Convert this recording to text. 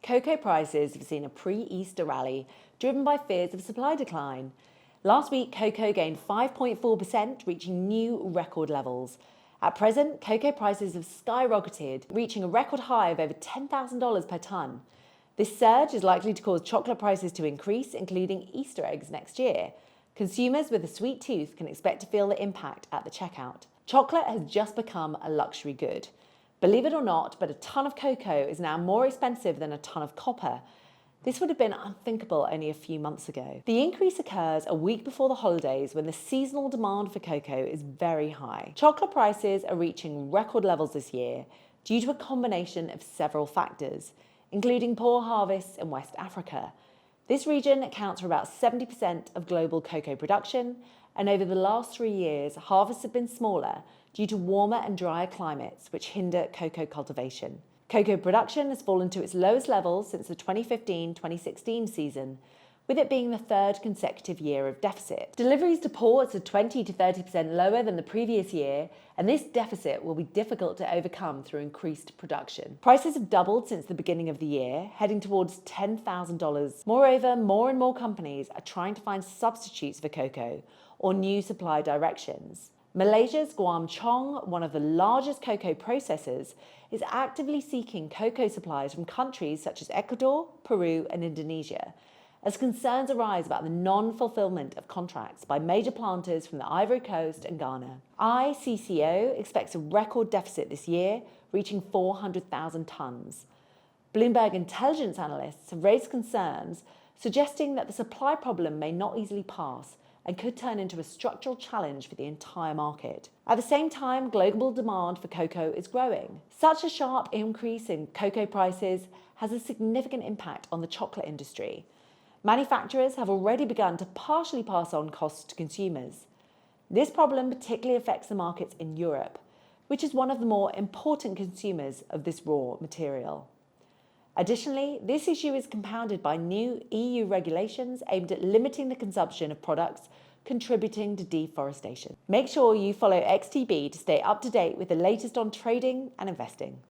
Cocoa prices have seen a pre-Easter rally driven by fears of supply decline. Last week, cocoa gained 5.4%, reaching new record levels. At present, cocoa prices have skyrocketed, reaching a record high of over $10,000 per tonne. This surge is likely to cause chocolate prices to increase, including Easter eggs next year. Consumers with a sweet tooth can expect to feel the impact at the checkout. Chocolate has just become a luxury good. Believe it or not, but a tonne of cocoa is now more expensive than a tonne of copper. This would have been unthinkable only a few months ago. The increase occurs a week before the holidays when the seasonal demand for cocoa is very high. Chocolate prices are reaching record levels this year due to a combination of several factors, including poor harvests in West Africa. This region accounts for about 70% of global cocoa production, and over the last 3 years, harvests have been smaller due to warmer and drier climates which hinder cocoa cultivation. Cocoa production has fallen to its lowest levels since the 2015-2016 season, with it being the third consecutive year of deficit. Deliveries to ports are 20 to 30% lower than the previous year, and this deficit will be difficult to overcome through increased production. Prices have doubled since the beginning of the year, heading towards $10,000. Moreover, more and more companies are trying to find substitutes for cocoa or new supply directions. Malaysia's Guam Chong, one of the largest cocoa processors, is actively seeking cocoa supplies from countries such as Ecuador, Peru, and Indonesia, as concerns arise about the non-fulfillment of contracts by major planters from the Ivory Coast and Ghana. ICCO expects a record deficit this year, reaching 400,000 tonnes. Bloomberg intelligence analysts have raised concerns, suggesting that the supply problem may not easily pass and could turn into a structural challenge for the entire market. At the same time, global demand for cocoa is growing. Such a sharp increase in cocoa prices has a significant impact on the chocolate industry. Manufacturers have already begun to partially pass on costs to consumers. This problem particularly affects the markets in Europe, which is one of the more important consumers of this raw material. Additionally, this issue is compounded by new EU regulations aimed at limiting the consumption of products contributing to deforestation. Make sure you follow XTB to stay up to date with the latest on trading and investing.